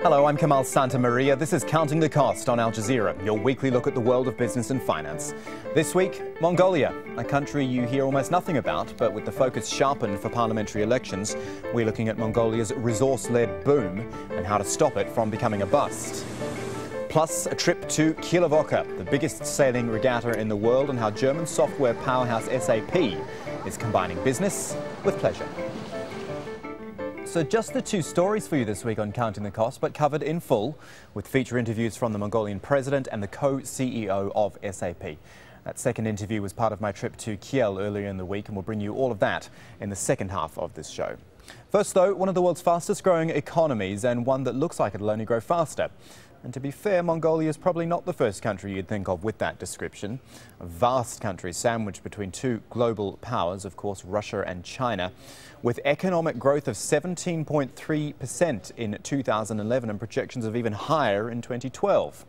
Hello, I'm Kamal Santamaria. This is Counting the Cost on Al-Jazeera, your weekly look at the world of business and finance. This week, Mongolia, a country you hear almost nothing about, but with the focus sharpened for parliamentary elections, we're looking at Mongolia's resource-led boom and how to stop it from becoming a bust. Plus, a trip to Kilovoka, the biggest sailing regatta in the world, and how German software powerhouse SAP is combining business with pleasure. So just the two stories for you this week on Counting the Cost, but covered in full with feature interviews from the Mongolian president and the co-CEO of SAP. That second interview was part of my trip to Kiel earlier in the week, and we'll bring you all of that in the second half of this show. First though, one of the world's fastest growing economies, and one that looks like it'll only grow faster. And to be fair, Mongolia is probably not the first country you'd think of with that description. A vast country sandwiched between two global powers, of course, Russia and China, with economic growth of 17.3% in 2011 and projections of even higher in 2012.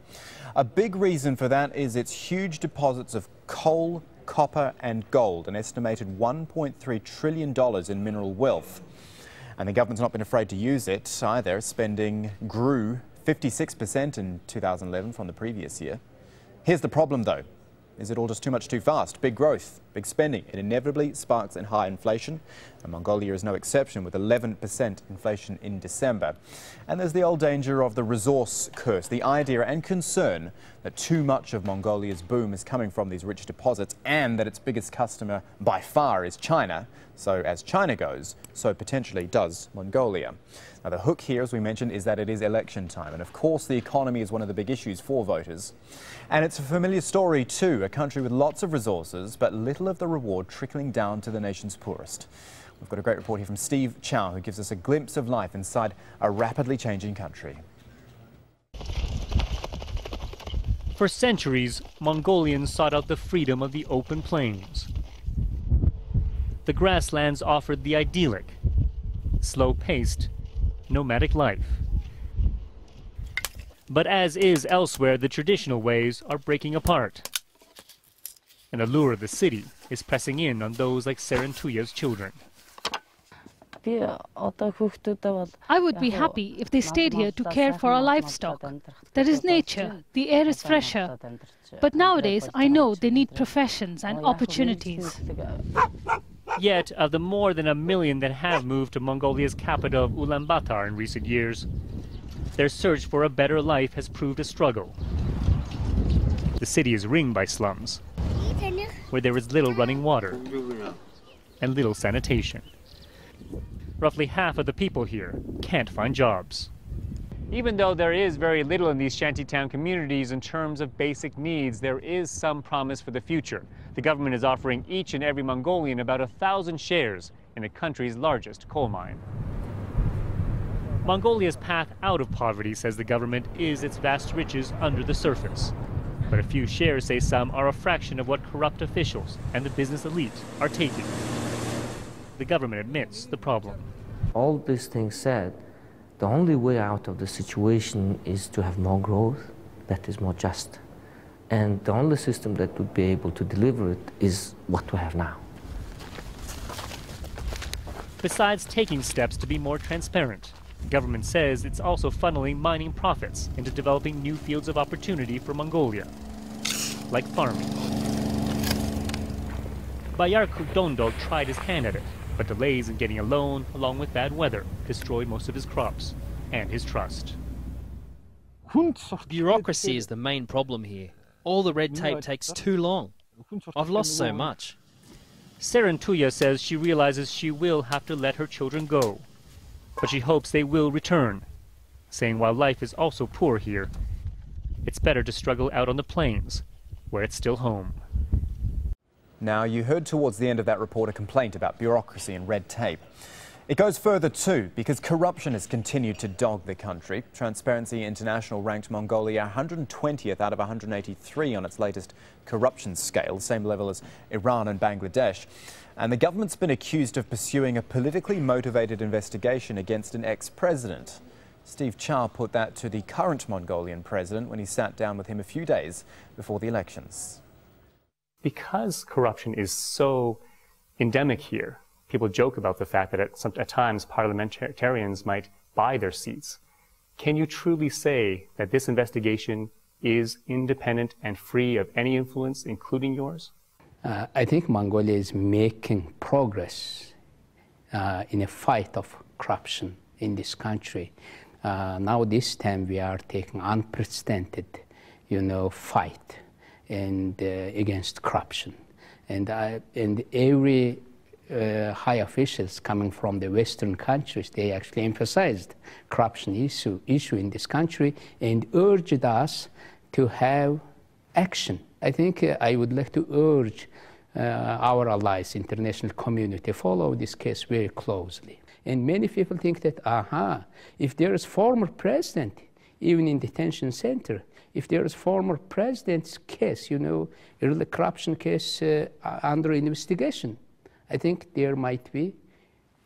A big reason for that is its huge deposits of coal, copper and gold, an estimated $1.3 trillion in mineral wealth. And the government's not been afraid to use it either. Spending grew 56% in 2011 from the previous year. Here's the problem though. Is it all just too much too fast? Big growth, big spending. It inevitably sparks in high inflation. And Mongolia is no exception with 11% inflation in December. And there's the old danger of the resource curse, the idea and concern that too much of Mongolia's boom is coming from these rich deposits and that its biggest customer by far is China. So as China goes, so potentially does Mongolia. Now the hook here, as we mentioned, is that it is election time. And of course the economy is one of the big issues for voters. And it's a familiar story too, a country with lots of resources, but little of the reward trickling down to the nation's poorest. We've got a great report here from Steve Chao, who gives us a glimpse of life inside a rapidly changing country. For centuries, Mongolians sought out the freedom of the open plains. The grasslands offered the idyllic, slow-paced, nomadic life. But as is elsewhere, the traditional ways are breaking apart. An allure of the city is pressing in on those like Serentuya's children. I would be happy if they stayed here to care for our livestock. There is nature, the air is fresher. But nowadays, I know they need professions and opportunities. Yet, of the more than 1 million that have moved to Mongolia's capital of Ulaanbaatar in recent years, their search for a better life has proved a struggle. The city is ringed by slums, where there is little running water and little sanitation. Roughly half of the people here can't find jobs. Even though there is very little in these shantytown communities in terms of basic needs, there is some promise for the future. The government is offering each and every Mongolian about 1,000 shares in the country's largest coal mine. Mongolia's path out of poverty, says the government, is its vast riches under the surface. But a few shares, say some, are a fraction of what corrupt officials and the business elite are taking. The government admits the problem. All these things said, the only way out of the situation is to have more growth that is more just. And the only system that would be able to deliver it is what we have now. Besides taking steps to be more transparent, the government says it's also funneling mining profits into developing new fields of opportunity for Mongolia, like farming. Bayar Kudondog tried his hand at it, but delays in getting a loan, along with bad weather, destroyed most of his crops and his trust. Bureaucracy is the main problem here. All the red tape takes too long. I've lost so much. Serentuya says she realizes she will have to let her children go, but she hopes they will return, saying while life is also poor here, it's better to struggle out on the plains, where it's still home. Now, you heard towards the end of that report a complaint about bureaucracy and red tape. It goes further too, because corruption has continued to dog the country. Transparency International ranked Mongolia 120th out of 183 on its latest corruption scale, same level as Iran and Bangladesh. And the government's been accused of pursuing a politically motivated investigation against an ex-president. Steve Chao put that to the current Mongolian president when he sat down with him a few days before the elections. Because corruption is so endemic here, people joke about the fact that at times parliamentarians might buy their seats. Can you truly say that this investigation is independent and free of any influence, including yours? I think Mongolia is making progress in a fight of corruption in this country. Now this time we are taking unprecedented, fight and against corruption. And every high officials coming from the Western countries, they actually emphasized corruption issue in this country and urged us to have action. I think I would like to urge our allies, international community, follow this case very closely. And many people think that, if there is former president, even in detention center, if there is former president's case, early corruption case under investigation, I think there might be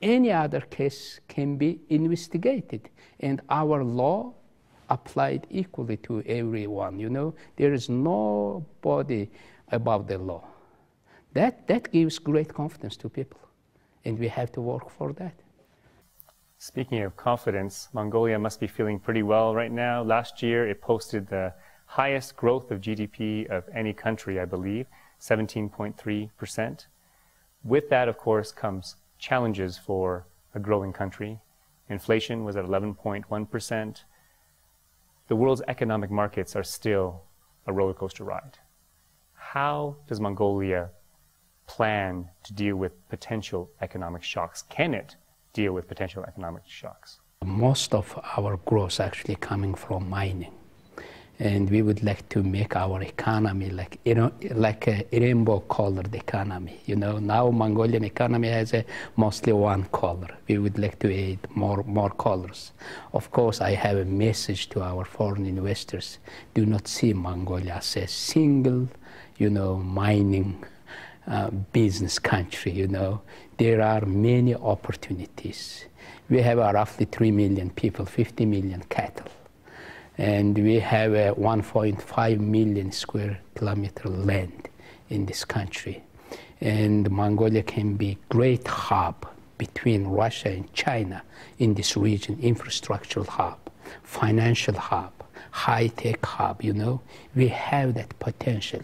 any other case can be investigated, and our law applied equally to everyone. There is nobody above the law. That gives great confidence to people, and we have to work for that. Speaking of confidence, Mongolia must be feeling pretty well right now. Last year, it posted the highest growth of GDP of any country, I believe, 17.3%. With that, of course, comes challenges for a growing country. Inflation was at 11.1%. The world's economic markets are still a roller coaster ride. How does Mongolia plan to deal with potential economic shocks? Can it deal with potential economic shocks? Most of our growth actually coming from mining. And we would like to make our economy like a rainbow-colored economy. Now Mongolian economy has mostly one color. We would like to add more colors. Of course, I have a message to our foreign investors. Do not see Mongolia as a single, mining business country. There are many opportunities. We have roughly 3 million people, 50 million cattle. And we have a 1.5 million square kilometer land in this country. And Mongolia can be a great hub between Russia and China in this region, infrastructural hub, financial hub, high-tech hub, We have that potential.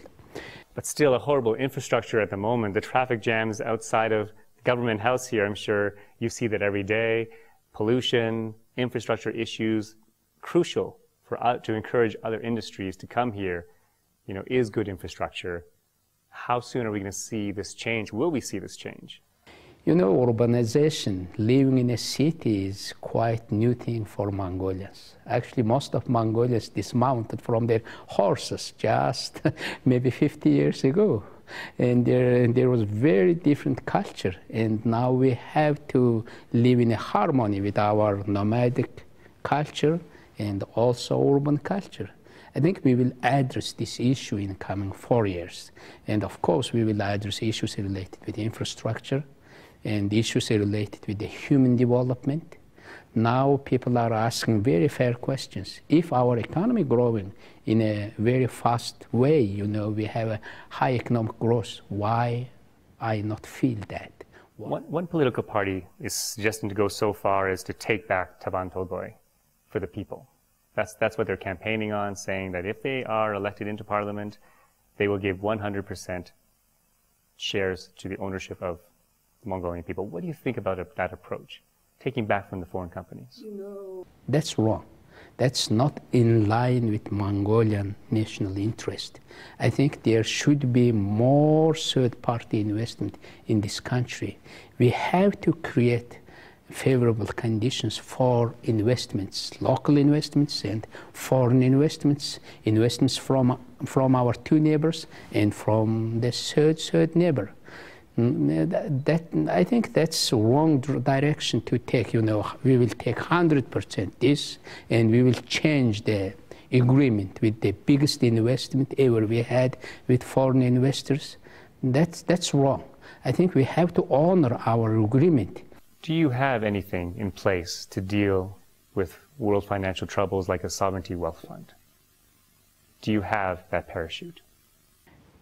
But still a horrible infrastructure at the moment. The traffic jams outside of Government House here, I'm sure you see that every day. Pollution, infrastructure issues, crucial to encourage other industries to come here, is good infrastructure. How soon are we going to see this change? Will we see this change? Urbanization, living in a city is quite new thing for Mongolians. Actually, most of Mongolians dismounted from their horses just maybe 50 years ago. And there was very different culture. And now we have to live in a harmony with our nomadic culture and also urban culture. I think we will address this issue in the coming 4 years. And of course, we will address issues related with infrastructure and issues related with the human development. Now people are asking very fair questions. If our economy growing in a very fast way, we have a high economic growth, why I not feel that? One political party is suggesting to go so far as to take back Taban Tolgoi for the people. That's what they're campaigning on, saying that if they are elected into parliament, they will give 100% shares to the ownership of the Mongolian people. What do you think about that approach, taking back from the foreign companies? That's wrong. That's not in line with Mongolian national interest. I think there should be more third-party investment in this country. We have to create favorable conditions for investments, local investments and foreign investments, investments from our two neighbors and from the third neighbor. I think that's the wrong direction to take. We will take 100% this, and we will change the agreement with the biggest investment ever we had with foreign investors. That's wrong. I think we have to honor our agreement. Do you have anything in place to deal with world financial troubles like a sovereignty wealth fund? Do you have that parachute?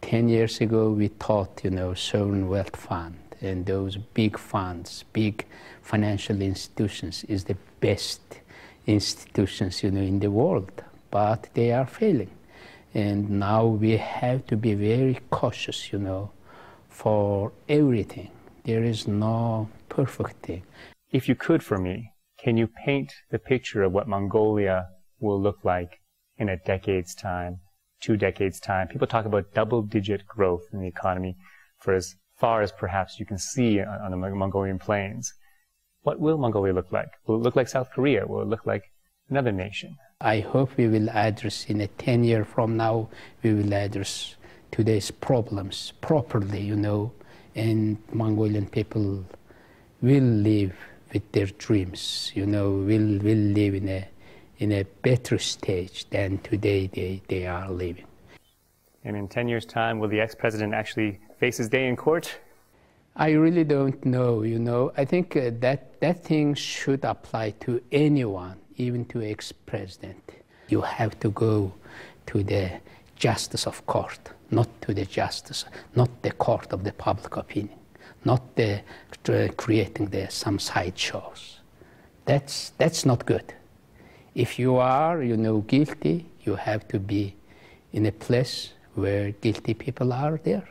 10 years ago, we thought, sovereign wealth fund and those big funds, big financial institutions is the best, institutions, in the world, but they are failing. And now we have to be very cautious, for everything. There is no perfect thing. If you could, for me, can you paint the picture of what Mongolia will look like in a decade's time, 2 decades' time? People talk about double-digit growth in the economy for as far as perhaps you can see on the Mongolian plains. What will Mongolia look like? Will it look like South Korea? Will it look like another nation? I hope we will address, in 10 years from now, we will address today's problems properly, and Mongolian people will live with their dreams, will live in a better stage than today they are living. And in 10 years' time, will the ex-president actually face his day in court? I really don't know, I think that thing should apply to anyone, even to ex-president. You have to go to the justice of court, not to the justice, not the court of the public opinion, not creating some sideshows. That's not good. If you are, guilty, you have to be in a place where guilty people are there.